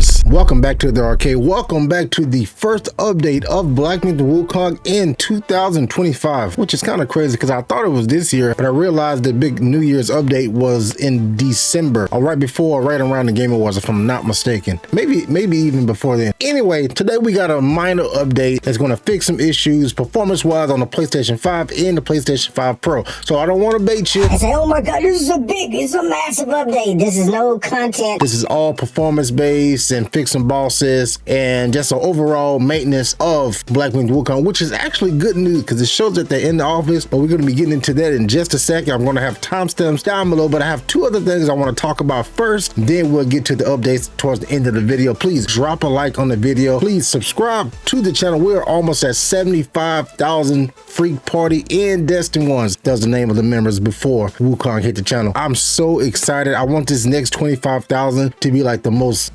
guys, welcome back to the arcade. Welcome back to the first update of Myth Wukong in 2025, which is kind of crazy because I thought it was this year, but I realized the big New Year's update was in December, or right around the Game Awards, if I'm not mistaken. Maybe even before then. Anyway, today we got a minor update that's going to fix some issues performance-wise on the PlayStation 5 and the PlayStation 5 Pro. So I don't want to bait you. I say, oh my God, it's a massive update. This is no content. This is all performance-based and fixing bosses and just an overall maintenance of Myth Wukong, which is actually good news because it shows that they're in the office, but we're going to be getting into that in just a second. I'm going to have timestamps down below, but I have two other things I want to talk about first. Then we'll get to the updates towards the end of the video. Please drop a like on the video. Please subscribe to the channel. We're almost at 75,000 Freak Party and Destin Ones. That was the name of the members before Wukong hit the channel. I'm so excited. I want this next 25,000 to be like the most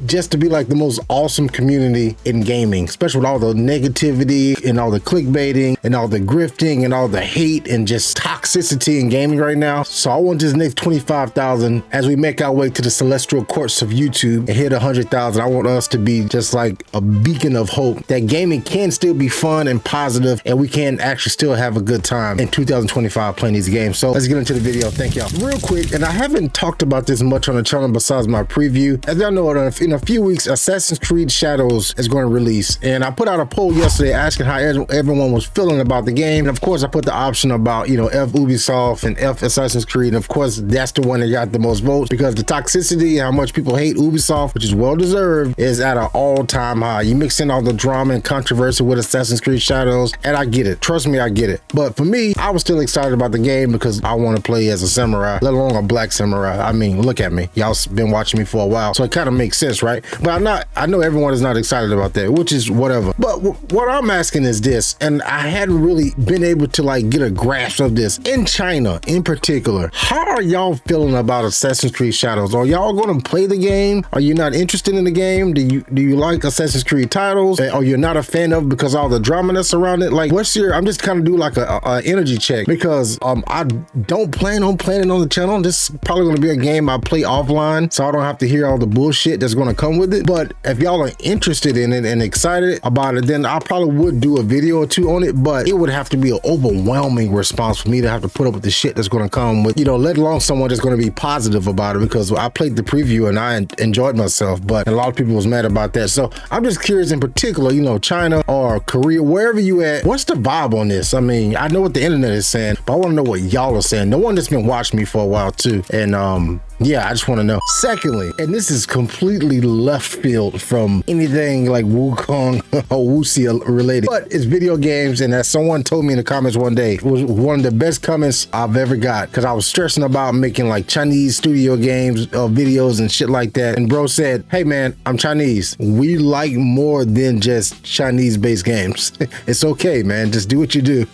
awesome community in gaming, especially with all the negativity and all the clickbaiting and all the grifting and all the hate and just toxicity in gaming right now. So I want this next 25,000 as we make our way to the celestial courts of YouTube and hit 100,000. I want us to be just like a beacon of hope that gaming can still be fun and positive, and we can actually still have a good time in 2025 playing these games. So let's get into the video. Thank y'all. Real quick, and I haven't talked about this much on the channel besides my preview. As y'all know, in a few weeks, Assassin's Creed Shadows is going to release, and I put out a poll yesterday asking how everyone was feeling about the game. And of course, I put the option about, F Ubisoft and F Assassin's Creed. And of course, that's the one that got the most votes because the toxicity and how much people hate Ubisoft, which is well deserved, is at an all-time high. You mix in all the drama and controversy with Assassin's Creed Shadows, and I get it. Trust me, I get it. But for me, I was still excited about the game because I want to play as a samurai, let alone a black samurai. I mean, look at me. Y'all been watching me for a while, so it kind of makes sense, right? But I know everyone is not excited about that, which is whatever. But what I'm asking is this, and I hadn't really been able to like get a grasp of this. In China, in particular, how are y'all feeling about Assassin's Creed Shadows? Are y'all going to play the game? Are you not interested in the game? Do you like Assassin's Creed titles? Or you're not a fan of because all the drama that's around it? Like, what's your? I'm just kind of do like a energy check because I don't plan on playing it on the channel. This is probably going to be a game I play offline, so I don't have to hear all the bullshit that's going to come with it. But if y'all are interested in it and excited about it, then I probably would do a video or two on it, but it would have to be an overwhelming response for me to have to put up with the shit that's going to come with, let alone someone that's going to be positive about it, because I played the preview and I enjoyed myself, but a lot of people was mad about that. So I'm just curious in particular, China or Korea, wherever you at, what's the vibe on this? I mean, I know what the internet is saying, but I want to know what y'all are saying. The one that's been watching me for a while too. And yeah, I just want to know. Secondly, and this is completely left field from anything like Wukong or Wuxia related, but it's video games. And as someone told me in the comments one day, it was one of the best comments I've ever got because I was stressing about making like Chinese studio games, videos and shit like that. And bro said, hey man, I'm Chinese. We like more than just Chinese-based games. It's okay, man. Just do what you do.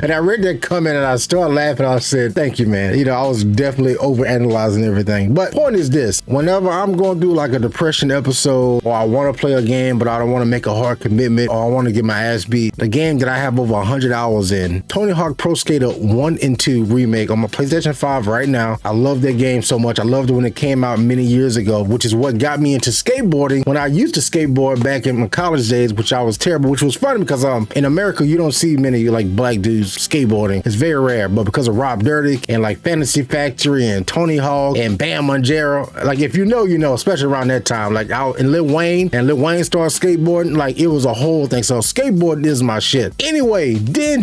And I read that comment and I started laughing. I said, thank you, man. I was definitely overanalyzing and everything. But point is this, whenever I'm going through like a depression episode, or I want to play a game but I don't want to make a hard commitment, or I want to get my ass beat, the game that I have over 100 hours in, Tony Hawk Pro Skater 1 and 2 remake on my PlayStation 5 right now. I love that game so much. I loved it when it came out many years ago, which is what got me into skateboarding when I used to skateboard back in my college days, which I was terrible, which was funny because in America you don't see many like black dudes skateboarding. It's very rare, but because of Rob Dyrdek and like Fantasy Factory and Tony Hawk and Bam Margera, like if you know, especially around that time, like out in Lil Wayne started skateboarding, like it was a whole thing. So skateboarding is my shit. Anyway, then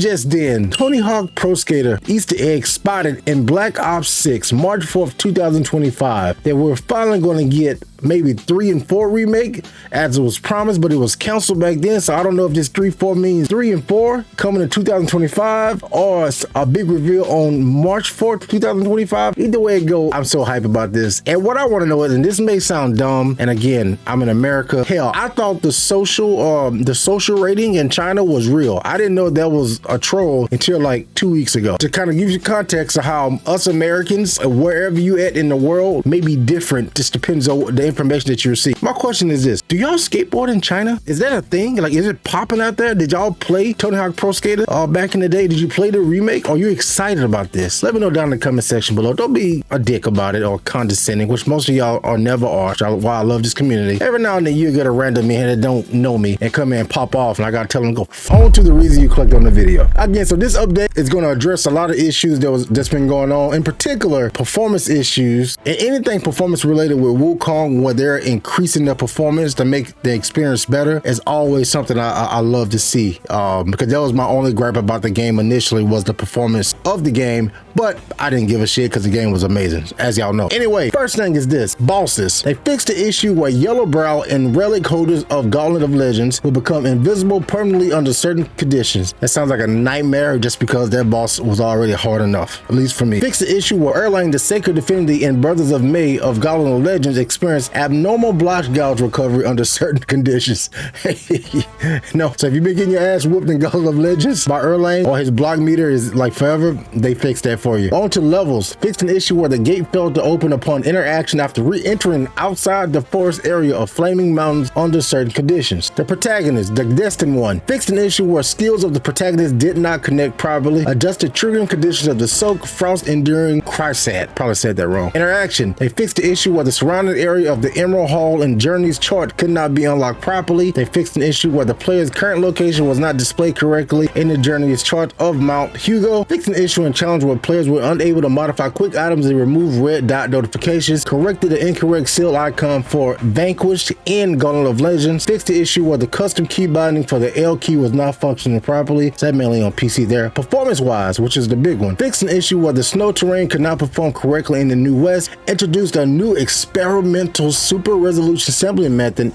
Tony Hawk Pro Skater Easter egg spotted in Black Ops 6, March 4th, 2025, that we're finally going to get maybe 3 and 4 remake as it was promised, but it was canceled back then. So I don't know if this 3-4 means 3 and 4 coming in 2025 or it's a big reveal on March 4th, 2025. Either way it go, I'm so hyped about this. And what I want to know is, and this may sound dumb, and again, I'm in America. Hell, I thought the social rating in China was real. I didn't know that was a troll until like 2 weeks ago. To kind of give you context of how us Americans, wherever you at in the world, may be different. Just depends on the information that you receive. My question is this: do y'all skateboard in China? Is that a thing? Like, is it popping out there? Did y'all play Tony Hawk Pro Skater back in the day? Did you play the remake? Are you excited about this? Let me know down in the comment section below. Don't be a dick about it or condescending, which most of y'all are never are. Why I love this community. Every now and then you get a random man that don't know me and come in and pop off, and I gotta tell them go on to the reason you clicked on the video. Again, so this update is going to address a lot of issues that's been going on, in particular performance issues and anything performance related with Wukong, where they're increasing their performance to make the experience better, is always something I love to see, because that was my only gripe about the game initially, was the performance of the game, but I didn't give a shit because the game was amazing, as y'all know. Anyway, first thing is this: bosses. They fixed the issue where yellow brow and relic holders of Gauntlet of Legends will become invisible permanently under certain conditions. That sounds like a nightmare just because that boss was already hard enough, at least for me. Fix the issue where Erlang, the Sacred Divinity, and Brothers of May of Gauntlet of Legends experience abnormal block gouge recovery under certain conditions. No, so if you've been getting your ass whooped in Gauntlet of Legends by Erlang, or his block meter is like forever, they fixed that for you. On to levels. Fixed an issue where the gate failed to open upon interaction after re-entering outside the forest area of Flaming Mountains under certain conditions. The protagonist, the destined one, fixed an issue where skills of the protagonist did not connect properly, adjusted triggering conditions of the Soak, Frost Enduring, Crysat, probably said that wrong, interaction. They fixed the issue where the surrounding area of the Emerald Hall and Journey's chart could not be unlocked properly. They fixed an issue where the player's current location was not displayed correctly in the Journey's chart of Mount Hugo. Fixed an issue and challenge where players were unable to modify quick items and remove red dot notifications. Corrected the incorrect seal icon for Vanquished in Gauntlet of Legends. Fixed the issue where the custom key binding for the L key was not functioning properly. So that mainly on PC there. Performance wise, which is the big one, fixed an issue where the snow terrain could not perform correctly in the New West. Introduced a new experimental super resolution sampling method,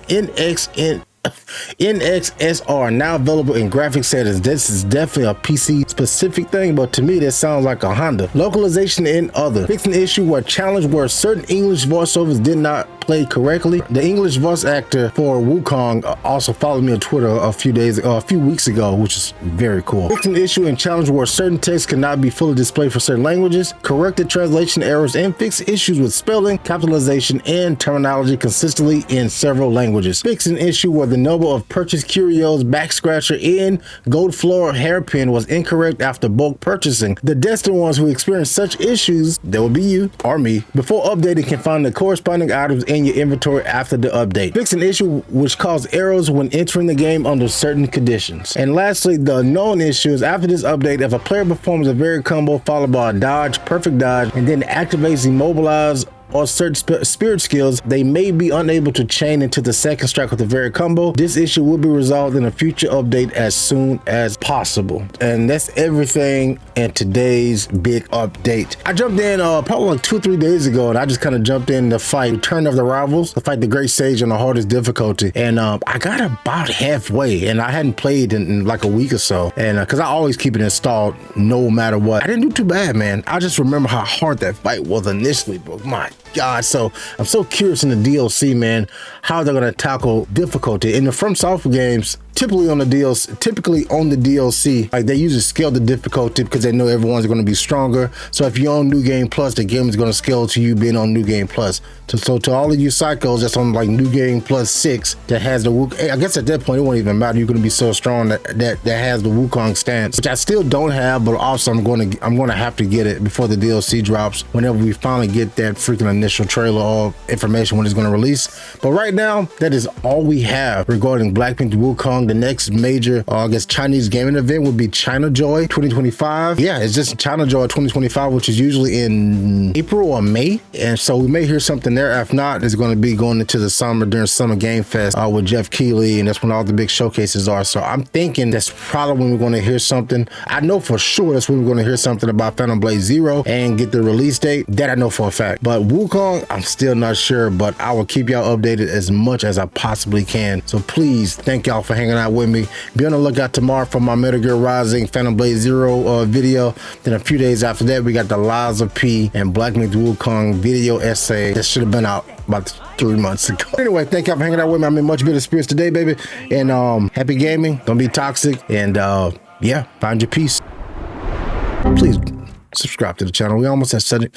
NXSR, now available in graphic settings. This is definitely a PC specific thing, but to me that sounds like a Honda. Localization in other. Fixed an issue where challenge where certain English voiceovers did not play correctly. The English voice actor for Wukong also followed me on Twitter a few weeks ago, which is very cool. Fixed an issue and challenge where certain text cannot be fully displayed for certain languages. Corrected translation errors and fixed issues with spelling, capitalization, and terminology consistently in several languages. Fixed an issue where the number of purchased curios, back scratcher, and gold floor hairpin was incorrect after bulk purchasing. The destined ones who experience such issues, that would be you or me, before updating can find the corresponding items in your inventory after the update. Fix an issue which caused errors when entering the game under certain conditions. And lastly, the known issue is after this update, if a player performs a varied combo followed by a dodge, perfect dodge, and then activates immobilize or certain spirit skills, they may be unable to chain into the second strike with the very combo. This issue will be resolved in a future update as soon as possible. And that's everything in today's big update. I jumped in probably like 2 or 3 days ago, and I just kind of jumped in to fight Return of the Rivals, to fight the Great Sage on the hardest difficulty. And I got about halfway, and I hadn't played in like a week or so. And because I always keep it installed no matter what. I didn't do too bad, man. I just remember how hard that fight was initially, bro. My God, so I'm so curious in the DLC, man, how they're gonna tackle difficulty. In the From Software games, typically on the DLC, like they usually scale the difficulty because they know everyone's going to be stronger. So if you're on New Game Plus, the game is going to scale to you being on New Game Plus. So to all of you psychos that's on like New Game Plus 6 that has the I guess at that point it won't even matter. You're going to be so strong that has the Wukong stance, which I still don't have, but also I'm going to have to get it before the DLC drops, whenever we finally get that freaking initial trailer or information when it's going to release. But right now, that is all we have regarding Blackpink Wukong. The next major, I guess, Chinese gaming event would be China Joy 2025. Yeah, it's just China Joy 2025, which is usually in April or May. And so we may hear something there. If not, it's going to be going into the summer during Summer Game Fest with Jeff Keighley, and that's when all the big showcases are. So I'm thinking that's probably when we're going to hear something. I know for sure that's when we're going to hear something about Phantom Blade Zero and get the release date. That I know for a fact. But Wukong, I'm still not sure, but I will keep y'all updated as much as I possibly can. So please, thank y'all for hanging out with me. Be on the lookout tomorrow for my Metal Gear Rising Phantom Blade Zero video. Then a few days after that, we got the Lies of P and Black Myth Wukong video essay that should have been out about 3 months ago. Anyway, thank y'all for hanging out with me. I'm in much better spirits today, baby. And happy gaming. Don't be toxic. And yeah, find your peace. Please subscribe to the channel. We almost have 70.